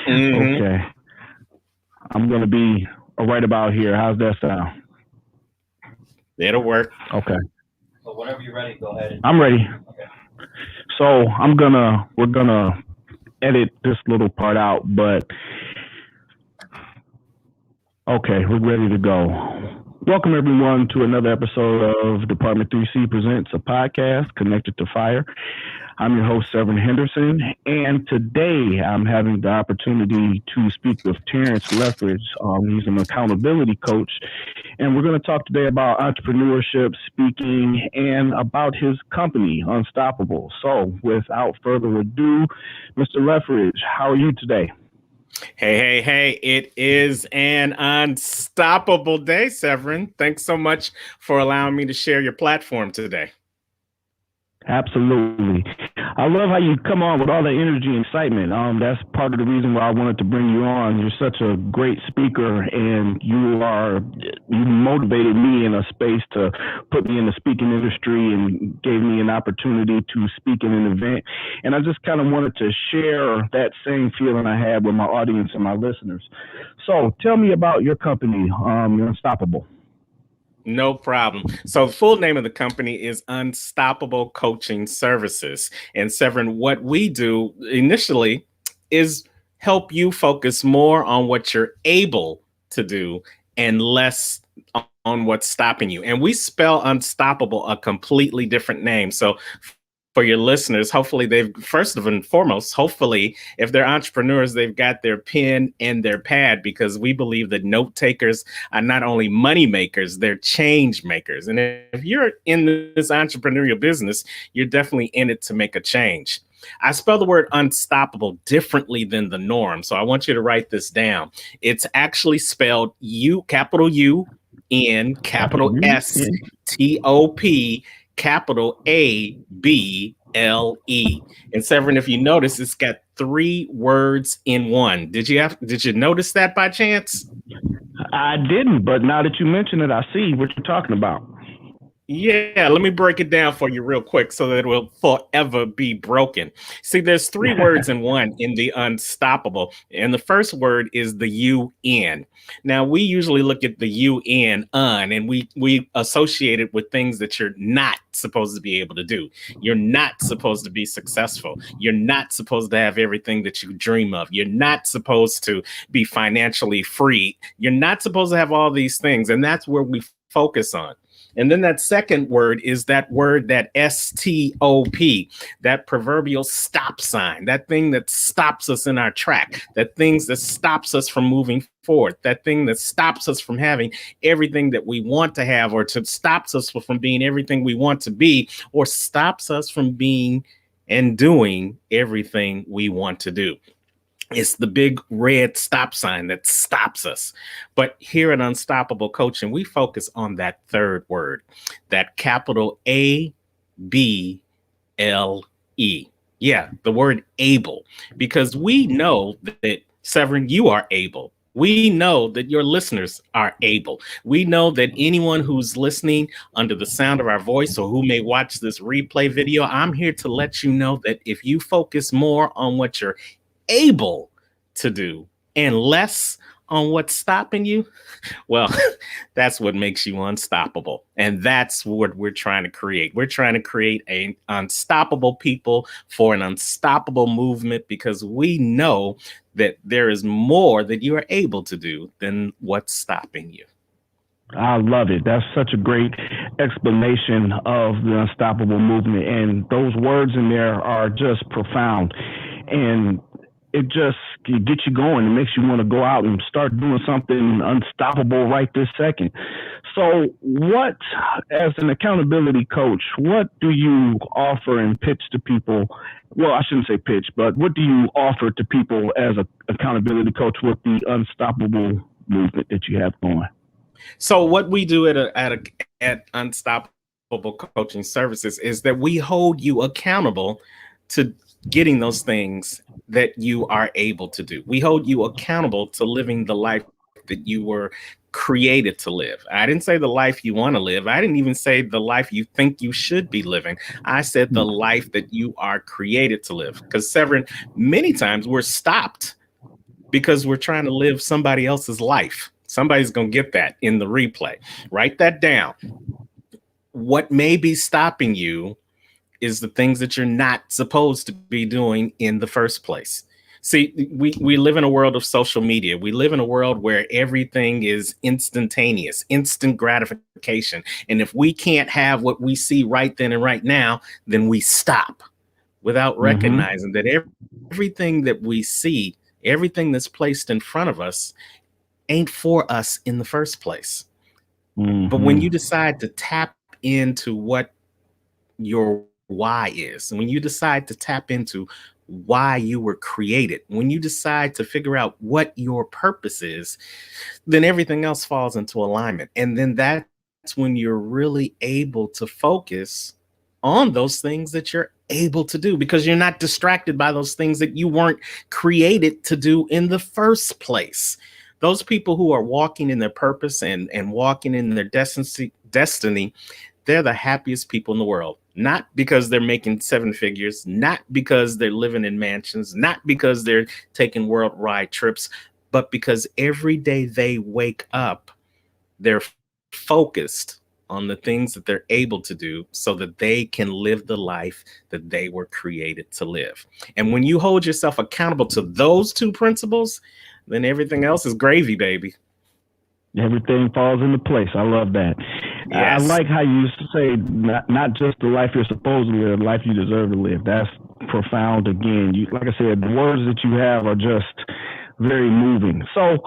Mm-hmm. Okay. I'm going to be right about here. How's that sound? It'll work. Okay. So whenever you're ready, go ahead and. I'm ready. Okay. So we're going to edit this little part out, but okay, we're ready to go. Welcome everyone to another episode of Department 3C Presents, a podcast connected to fire. I'm your host, Severen Henderson, and today I'm having the opportunity to speak with Terrance Leftridge. He's an accountability coach, and we're going to talk today about entrepreneurship, speaking, and about his company, Unstoppable. So, without further ado, Mr. Leftridge, how are you today? Hey, it is an unstoppable day, Severen. Thanks so much for allowing me to share your platform today. Absolutely. I love how you come on with all the energy and excitement. That's part of the reason why I wanted to bring you on. You're such a great speaker, and you motivated me in a space to put me in the speaking industry and gave me an opportunity to speak in an event. And I just kind of wanted to share that same feeling I had with my audience and my listeners. So tell me about your company, Unstoppable. No problem. So the full name of the company is Unstoppable Coaching Services. And Severen, what we do initially is help you focus more on what you're able to do and less on what's stopping you. And we spell unstoppable a completely different name. So for your listeners, hopefully hopefully, if they're entrepreneurs, they've got their pen and their pad, because we believe that note takers are not only money makers, they're change makers. And if you're in this entrepreneurial business, you're definitely in it to make a change. I spell the word unstoppable differently than the norm. So I want you to write this down. It's actually spelled capital U N, capital S T O P, capital A B L E. And Severen, if you notice, it's got 3 words in one. Did you notice that by chance? I didn't, but now that you mention it, I see what you're talking about. Yeah, let me break it down for you real quick so that it will forever be broken. See, there's 3 words in one in the unstoppable. And the first word is the UN. Now, we usually look at the UN, and we associate it with things that you're not supposed to be able to do. You're not supposed to be successful. You're not supposed to have everything that you dream of. You're not supposed to be financially free. You're not supposed to have all these things. And that's where we focus on. And then that second word is that word, that STOP, that proverbial stop sign, that thing that stops us in our track, that things that stops us from moving forward, that thing that stops us from having everything that we want to have, or stops us from being everything we want to be, or stops us from being and doing everything we want to do. It's the big red stop sign that stops us. But here at Unstoppable Coaching, we focus on that third word, that capital A B L E. Yeah, the word able, because we know that, Severen, you are able. We know that your listeners are able. We know that anyone who's listening under the sound of our voice, or who may watch this replay video, I'm here to let you know that if you focus more on what you're able to do and less on what's stopping you, well, that's what makes you unstoppable. And that's what we're trying to create. We're trying to create an unstoppable people for an unstoppable movement, because we know that there is more that you are able to do than what's stopping you. I love it. That's such a great explanation of the unstoppable movement. And those words in there are just profound. And it gets you going. It makes you want to go out and start doing something unstoppable right this second. So what, as an accountability coach, what do you offer and pitch to people? Well, I shouldn't say pitch, but what do you offer to people as an accountability coach with the unstoppable movement that you have going? So what we do at Unstoppable Coaching Services is that we hold you accountable to getting those things that you are able to do. We hold you accountable to living the life that you were created to live. I didn't say the life you want to live. I didn't even say the life you think you should be living. I said the life that you are created to live. Because Severen, many times we're stopped because we're trying to live somebody else's life. Somebody's going to get that in the replay. Write that down. What may be stopping you is the things that you're not supposed to be doing in the first place. See, we live in a world of social media. We live in a world where everything is instantaneous, instant gratification. And if we can't have what we see right then and right now, then we stop without recognizing that everything that we see, everything that's placed in front of us ain't for us in the first place. But when you decide to tap into what your why is, and when you decide to tap into why you were created, when you decide to figure out what your purpose is, then everything else falls into alignment. And then that's when you're really able to focus on those things that you're able to do, because you're not distracted by those things that you weren't created to do in the first place. Those people who are walking in their purpose and walking in their destiny, they're the happiest people in the world. Not because they're making seven figures, not because they're living in mansions, not because they're taking worldwide trips, but because every day they wake up, they're focused on the things that they're able to do so that they can live the life that they were created to live. And when you hold yourself accountable to those two principles, then everything else is gravy, baby. Everything falls into place. I love that. Yes. I like how you used to say not just the life you're supposed to live, the life you deserve to live. That's profound. Again, like I said, the words that you have are just very moving. So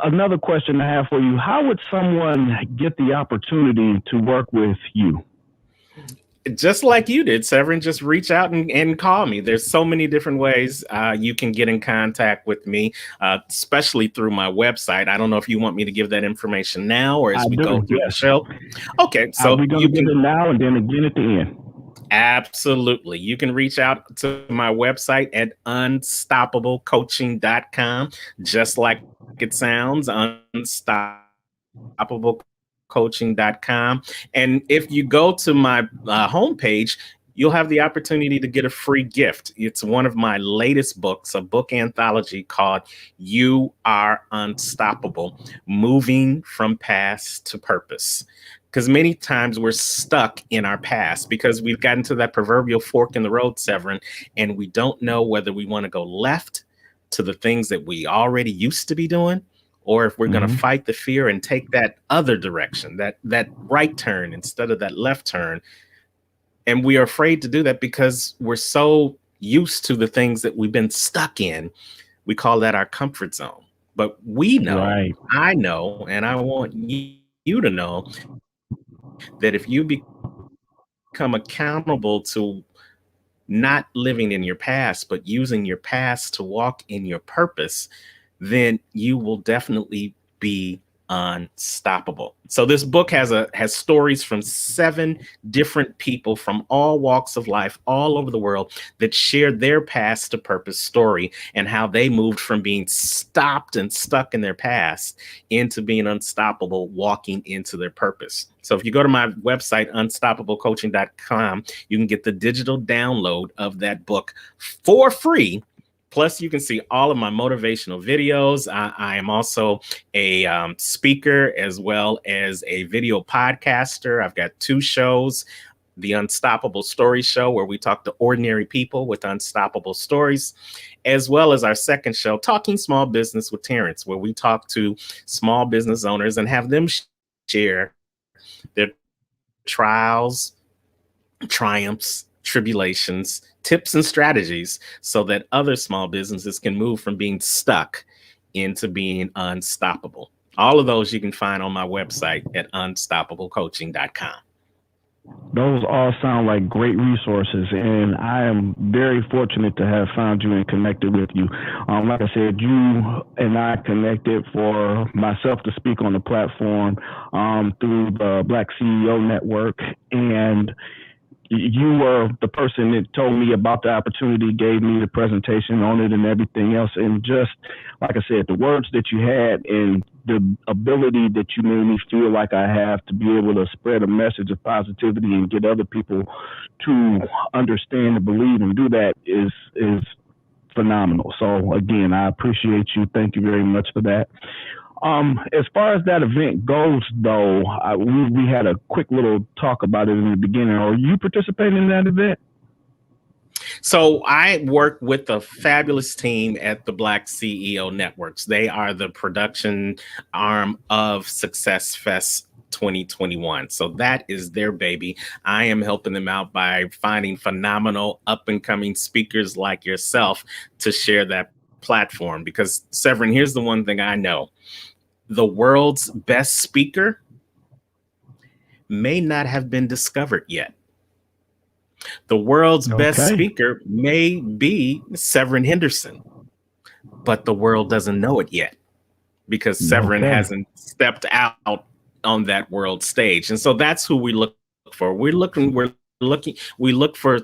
another question I have for you, how would someone get the opportunity to work with you? Just like you did, Severen, just reach out and call me. There's so many different ways you can get in contact with me, especially through my website. I don't know if you want me to give that information now or as we go through the show. Okay, so we're going to give it now and then again at the end. Absolutely. You can reach out to my website at unstoppablecoaching.com, just like it sounds, unstoppablecoaching.com. And if you go to my homepage, you'll have the opportunity to get a free gift. It's one of my latest books, a book anthology called You Are Unstoppable, Moving from Past to Purpose. Because many times we're stuck in our past because we've gotten to that proverbial fork in the road, Severen, and we don't know whether we want to go left to the things that we already used to be doing, or if we're going to fight the fear and take that other direction, that right turn instead of that left turn. And we are afraid to do that because we're so used to the things that we've been stuck in. We call that our comfort zone. But we know, I know, and I want you to know that if you become accountable to not living in your past, but using your past to walk in your purpose, then you will definitely be unstoppable. So this book has stories from 7 different people from all walks of life, all over the world, that share their past to purpose story and how they moved from being stopped and stuck in their past into being unstoppable, walking into their purpose. So if you go to my website, unstoppablecoaching.com, you can get the digital download of that book for free. Plus, you can see all of my motivational videos. I am also a speaker as well as a video podcaster. I've got 2 shows, the Unstoppable Story Show, where we talk to ordinary people with unstoppable stories, as well as our second show, Talking Small Business with Terrance, where we talk to small business owners and have them share their trials, triumphs, tribulations, tips and strategies so that other small businesses can move from being stuck into being unstoppable. All of those you can find on my website at unstoppablecoaching.com. Those all sound like great resources, and I am very fortunate to have found you and connected with you. Like I said, you and I connected for myself to speak on the platform through the Black CEO Network, and you were the person that told me about the opportunity, gave me the presentation on it and everything else. And just like I said, the words that you had and the ability that you made me feel like I have to be able to spread a message of positivity and get other people to understand and believe and do that is phenomenal. So again, I appreciate you. Thank you very much for that. As far as that event goes, though, we had a quick little talk about it in the beginning. Are you participating in that event? So I work with a fabulous team at the Black CEO Networks. They are the production arm of Success Fest 2021. So that is their baby. I am helping them out by finding phenomenal up and coming speakers like yourself to share that platform. Because Severen, here's the one thing I know. The world's best speaker may not have been discovered yet. The world's best speaker may be Severen Henderson, but the world doesn't know it yet because Severen hasn't stepped out on that world stage. And so that's who we look for. We look for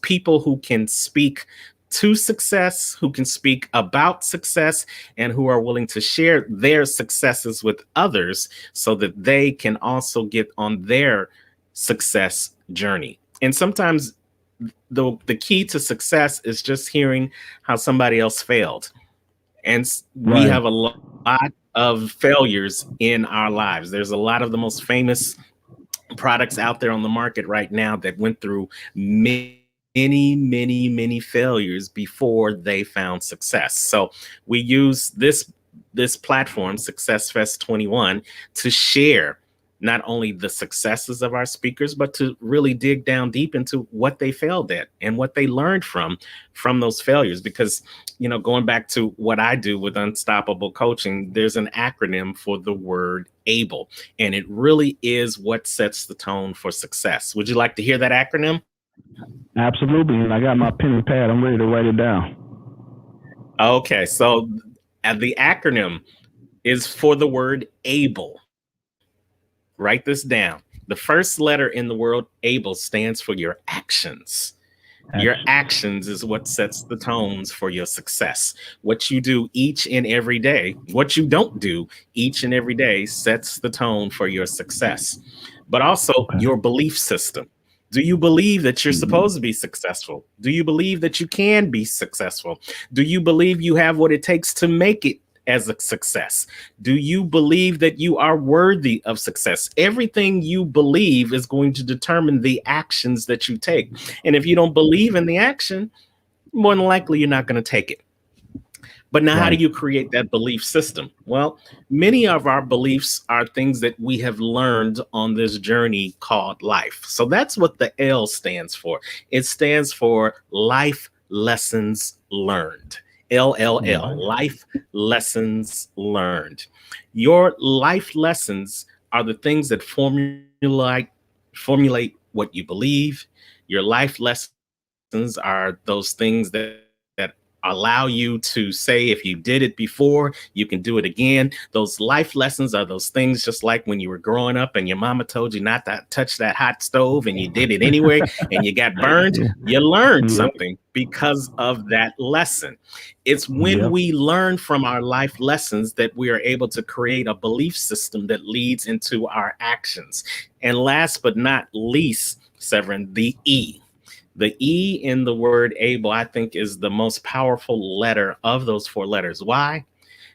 people who can speak to success, who can speak about success, and who are willing to share their successes with others so that they can also get on their success journey. And sometimes the key to success is just hearing how somebody else failed. And we have a lot of failures in our lives. There's a lot of the most famous products out there on the market right now that went through many failures before they found success. So we use this platform, Success Fest 21, to share not only the successes of our speakers, but to really dig down deep into what they failed at and what they learned from those failures. Because, going back to what I do with Unstoppable Coaching, there's an acronym for the word ABLE, and it really is what sets the tone for success. Would you like to hear that acronym? Absolutely. And I got my pen and pad. I'm ready to write it down. Okay. So the acronym is for the word ABLE. Write this down. The first letter in the word ABLE stands for your actions. Your actions is what sets the tones for your success. What you do each and every day, what you don't do each and every day sets the tone for your success. But also your belief system. Do you believe that you're supposed to be successful? Do you believe that you can be successful? Do you believe you have what it takes to make it as a success? Do you believe that you are worthy of success? Everything you believe is going to determine the actions that you take. And if you don't believe in the action, more than likely you're not going to take it. But now, how do you create that belief system? Well, many of our beliefs are things that we have learned on this journey called life. So that's what the L stands for. It stands for life lessons learned. LLL, life lessons learned. Your life lessons are the things that formulate what you believe. Your life lessons are those things that allow you to say, if you did it before, you can do it again. Those life lessons are those things just like when you were growing up and your mama told you not to touch that hot stove and you did it anyway and you got burned. You learned something because of that lesson. It's when we learn from our life lessons that we are able to create a belief system that leads into our actions. And last but not least, Severen, the E. The E in the word ABLE, I think, is the most powerful letter of those four letters. Why?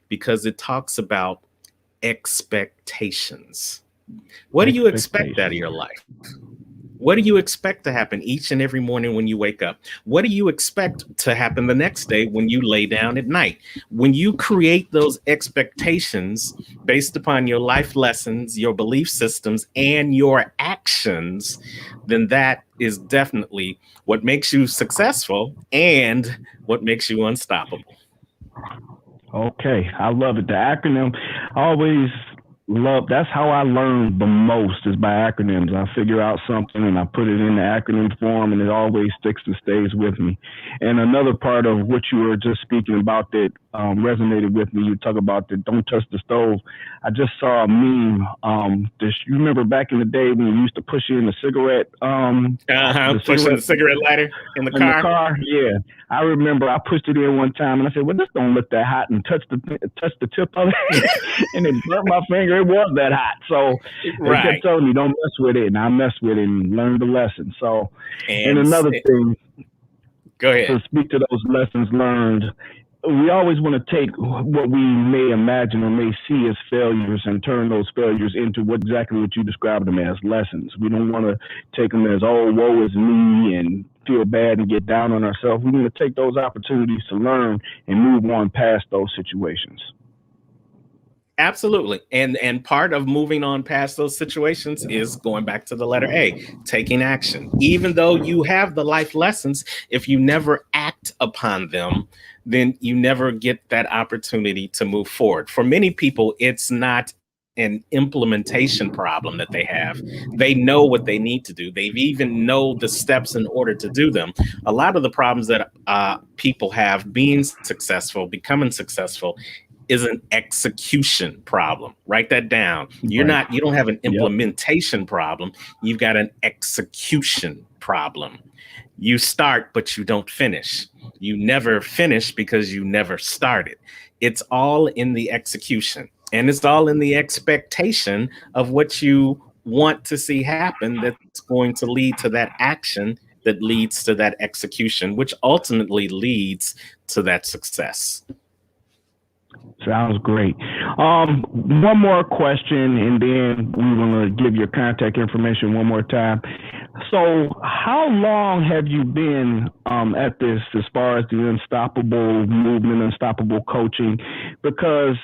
Because it talks about expectations. What do you expect out of your life? What do you expect to happen each and every morning when you wake up? What do you expect to happen the next day when you lay down at night? When you create those expectations based upon your life lessons, your belief systems, and your actions, then that is definitely what makes you successful and what makes you unstoppable. Okay, I love it. The acronym, I always love, that's how I learn the most, is by acronyms. I figure out something and I put it in the acronym form and it always sticks and stays with me. And another part of what you were just speaking about that resonated with me, you talk about the don't touch the stove. I just saw a meme. You remember back in the day when you used to push in the cigarette? Pushing the cigarette lighter in the car? In the car, yeah. I remember I pushed it in one time and I said, well, this don't look that hot, and touched the tip of it and it burnt my finger. It was that hot. So they kept telling me, don't mess with it. And I messed with it and learned the lesson. So, and another thing, Go ahead. to speak to those lessons learned, we always want to take what we may imagine or may see as failures and turn those failures into exactly what you described them as, lessons. We don't want to take them as, oh, woe is me, and feel bad and get down on ourselves. We want to take those opportunities to learn and move on past those situations. Absolutely. And part of moving on past those situations is going back to the letter A, taking action. Even though you have the life lessons, if you never act upon them, then you never get that opportunity to move forward. For many people, it's not an implementation problem that they have. They know what they need to do. They even know the steps in order to do them. A lot of the problems that people have being successful, becoming successful, is an execution problem. Write that down. You don't have an implementation problem. You've got an execution problem. You start, but you don't finish. You never finish because you never started. It's all in the execution, and it's all in the expectation of what you want to see happen that's going to lead to that action that leads to that execution, which ultimately leads to that success. Sounds great. One more question, and then we want to give your contact information one more time. So, how long have you been at this as far as the unstoppable movement, unstoppable coaching? Because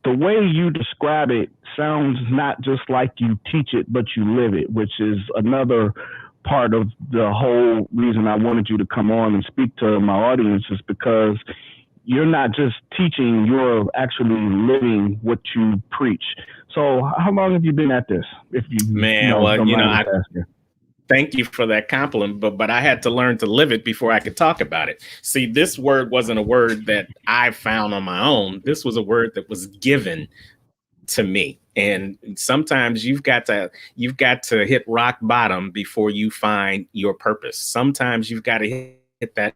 the way you describe it sounds not just like you teach it, but you live it, which is another part of the whole reason I wanted you to come on and speak to my audience, is because you're not just teaching, you're actually living what you preach. So how long have you been at this? If you thank you for that compliment, but I had to learn to live it before I could talk about it. See, this word wasn't a word that I found on my own. This was a word that was given to me. And sometimes you've got to hit rock bottom before you find your purpose. Sometimes you've got to hit that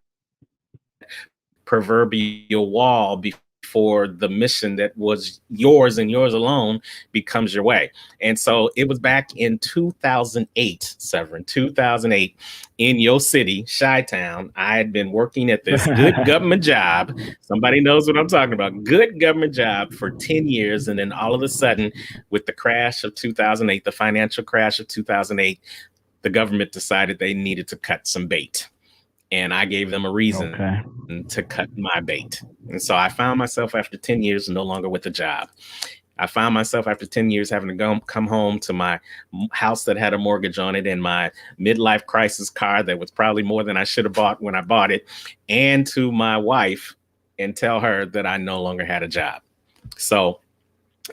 proverbial wall before the mission that was yours and yours alone becomes your way. And so it was back in 2008, Severen, 2008, in your city, Chi-Town. I had been working at this good government job. Somebody knows what I'm talking about. Good government job for 10 years. And then all of a sudden, with the crash of 2008, the financial crash of 2008, the government decided they needed to cut some bait. And I gave them a reason to cut my bait. And so I found myself after 10 years no longer with a job. I found myself after 10 years having to come home to my house that had a mortgage on it, and my midlife crisis car that was probably more than I should have bought when I bought it, and to my wife and tell her that I no longer had a job. So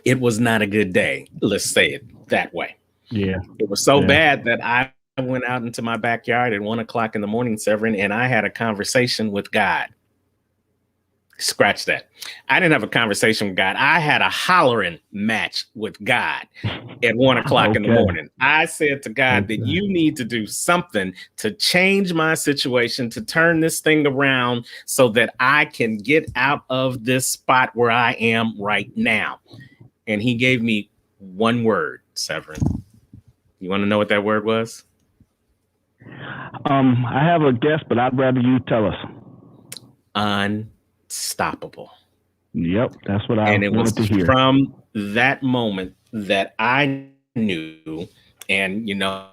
it was not a good day. Let's say it that way. Yeah. It was so bad that I went out into my backyard at 1 o'clock in the morning, Severen, and I had a conversation with God. Scratch that. I didn't have a conversation with God. I had a hollering match with God at 1 o'clock in the morning. I said to God that you need to do something to change my situation, to turn this thing around so that I can get out of this spot where I am right now. And he gave me one word, Severen. You want to know what that word was? I have a guess, but I'd rather you tell us. Unstoppable. Yep, that's what I wanted to hear. And it was from that moment that I knew, and you know,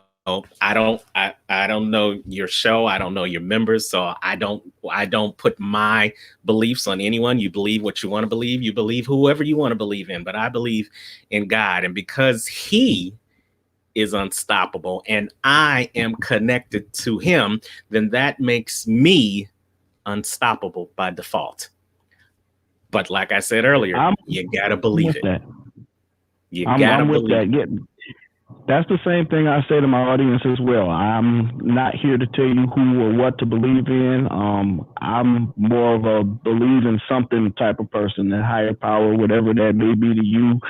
I don't know your show, I don't know your members, so I don't put my beliefs on anyone. You believe what you want to believe, you believe whoever you want to believe in, but I believe in God, and because He is unstoppable and I am connected to Him, then that makes me unstoppable by default. But like I said earlier, you gotta believe it. You gotta believe it. That's the same thing I say to my audience as well. I'm not here to tell you who or what to believe in. I'm more of a believe in something type of person, a higher power, whatever that may be to you.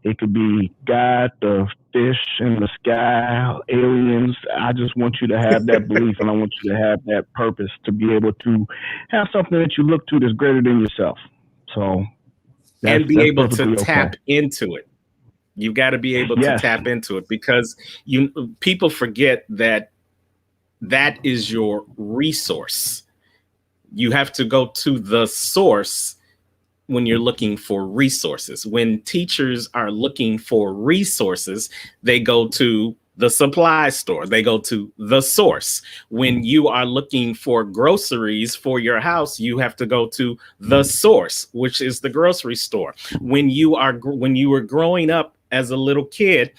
It could be God, the fish in the sky, aliens. I just want you to have that belief, and I want you to have that purpose to be able to have something that you look to that's greater than yourself. So, and be able to tap into it. You've got to be able to tap into it, because people forget that is your resource. You have to go to the source when you're looking for resources. When teachers are looking for resources, they go to the supply store, they go to the source. When you are looking for groceries for your house, you have to go to the source, which is the grocery store. When you were growing up as a little kid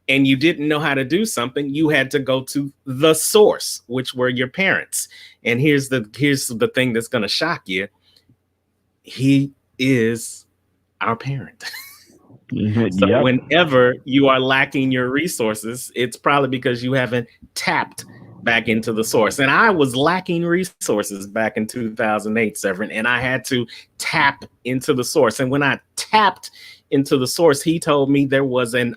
and you didn't know how to do something, you had to go to the source, which were your parents. And here's the thing that's going to shock you. He is our parent. So Yep. whenever you are lacking your resources, it's probably because you haven't tapped back into the source. And I was lacking resources back in 2008, Severen, and I had to tap into the source. And when I tapped into the source, he told me there was an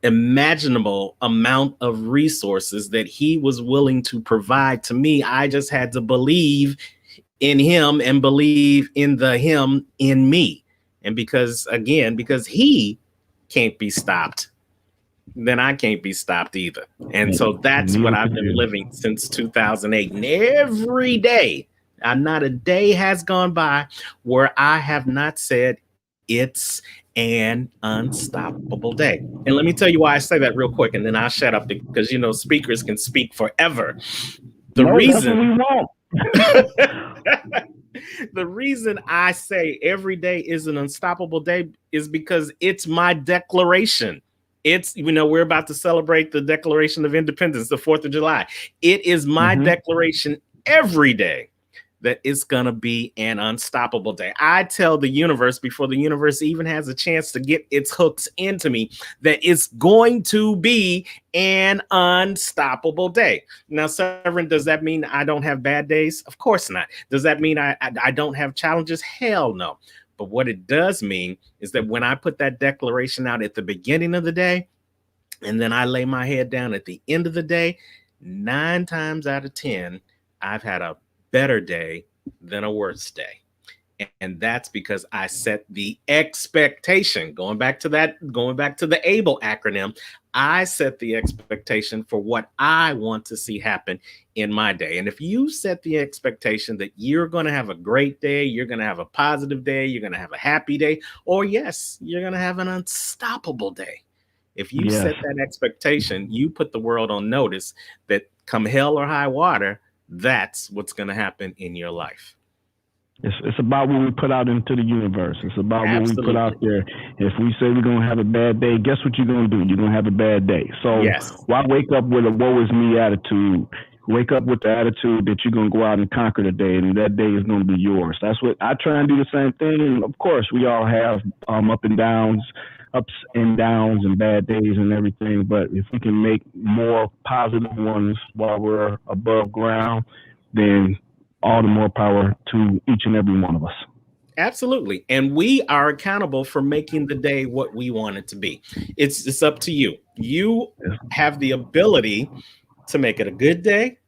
unimaginable amount of resources that he was willing to provide to me. I just had to believe in him and believe in the him in me. And because he can't be stopped, then I can't be stopped either. And so that's what I've been living since 2008. And every day, not a day has gone by where I have not said it's an unstoppable day. And let me tell you why I say that real quick, and then I'll shut up because speakers can speak forever. The reason I say every day is an unstoppable day is because it's my declaration. It's, we're about to celebrate the Declaration of Independence, the 4th of July. It is my declaration every day that it's going to be an unstoppable day. I tell the universe before the universe even has a chance to get its hooks into me that it's going to be an unstoppable day. Now, Severen, does that mean I don't have bad days? Of course not. Does that mean I don't have challenges? Hell no. But what it does mean is that when I put that declaration out at the beginning of the day, and then I lay my head down at the end of the day, 9 times out of 10, I've had a better day than a worse day. And that's because I set the expectation. Going back to the ABLE acronym, I set the expectation for what I want to see happen in my day. And if you set the expectation that you're going to have a great day, you're going to have a positive day, you're going to have a happy day, or yes, you're going to have an unstoppable day. If you set that expectation, you put the world on notice that come hell or high water, that's what's going to happen in your life. It's about what we put out into the universe. It's about what we put out there. If we say we're going to have a bad day, guess what you're going to do? You're going to have a bad day. So why wake up with a woe is me attitude? Wake up with the attitude that you're going to go out and conquer the day, and that day is going to be yours. That's what I try and do, the same thing. And of course, we all have ups and downs and bad days and everything. But if we can make more positive ones while we're above ground, then all the more power to each and every one of us. Absolutely. And we are accountable for making the day what we want it to be. It's up to you. You have the ability to make it a good day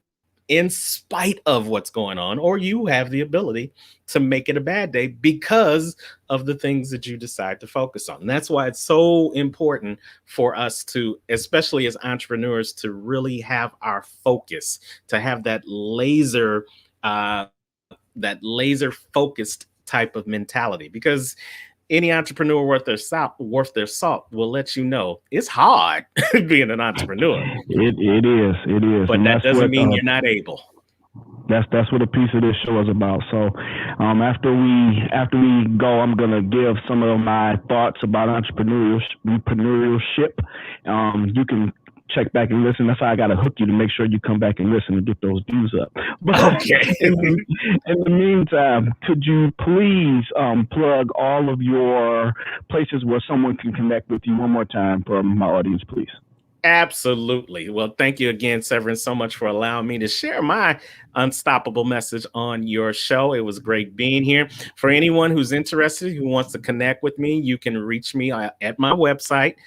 in spite of what's going on, or you have the ability to make it a bad day because of the things that you decide to focus on. And that's why it's so important for us to, especially as entrepreneurs, to really have our focus, to have that laser focused type of mentality, because any entrepreneur worth their salt will let you know it's hard being an entrepreneur. It is. But that doesn't mean you're not able. That's what a piece of this show is about. So after we go, I'm gonna give some of my thoughts about entrepreneurship. You can check back and listen. That's how I got to hook you, to make sure you come back and listen and get those views up. But okay. In the meantime, could you please plug all of your places where someone can connect with you one more time for my audience, please? Absolutely. Well, thank you again, Severen, so much for allowing me to share my unstoppable message on your show. It was great being here. For anyone who's interested, who wants to connect with me, you can reach me at my website,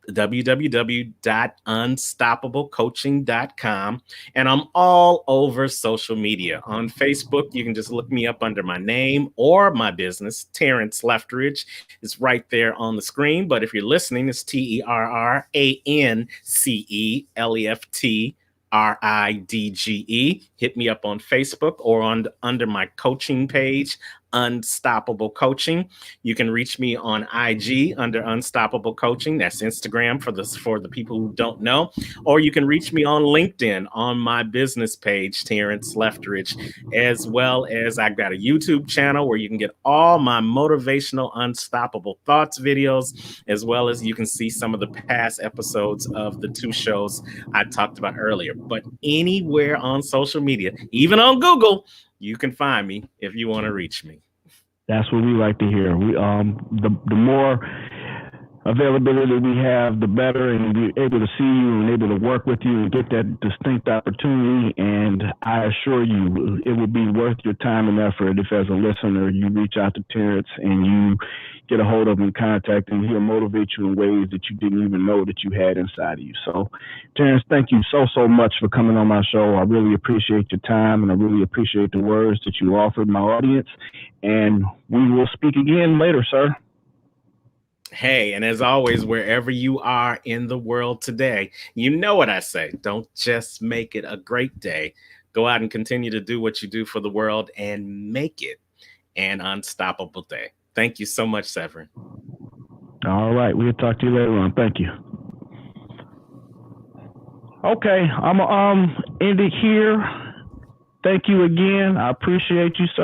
www.unstoppablecoaching.com. And I'm all over social media. On Facebook, you can just look me up under my name or my business, Terrance Leftridge. It's right there on the screen. But if you're listening, it's TerranceLeftridge RIDGE. Hit me up on Facebook or under my coaching page, Unstoppable Coaching. You can reach me on IG under Unstoppable Coaching. That's Instagram for the people who don't know. Or you can reach me on LinkedIn on my business page, Terrance Leftridge, as well as I've got a YouTube channel where you can get all my motivational Unstoppable Thoughts videos, as well as you can see some of the past episodes of the 2 shows I talked about earlier. But anywhere on social media, even on Google, you can find me if you want to reach me. That's what we like to hear. We the more availability we have, the better, and we're able to see you and able to work with you and get that distinct opportunity. And I assure you, it will be worth your time and effort if, as a listener, you reach out to Terrance and you get a hold of him, contact him. He'll motivate you in ways that you didn't even know that you had inside of you. So, Terrance, thank you so much for coming on my show. I really appreciate your time, and I really appreciate the words that you offered my audience. And we will speak again later, sir. Hey, and as always, wherever you are in the world today, you know what I say. Don't just make it a great day. Go out and continue to do what you do for the world and make it an unstoppable day. Thank you so much, Severen. All right. We'll talk to you later on. Thank you. Okay. I'm going to end it here. Thank you again. I appreciate you, sir.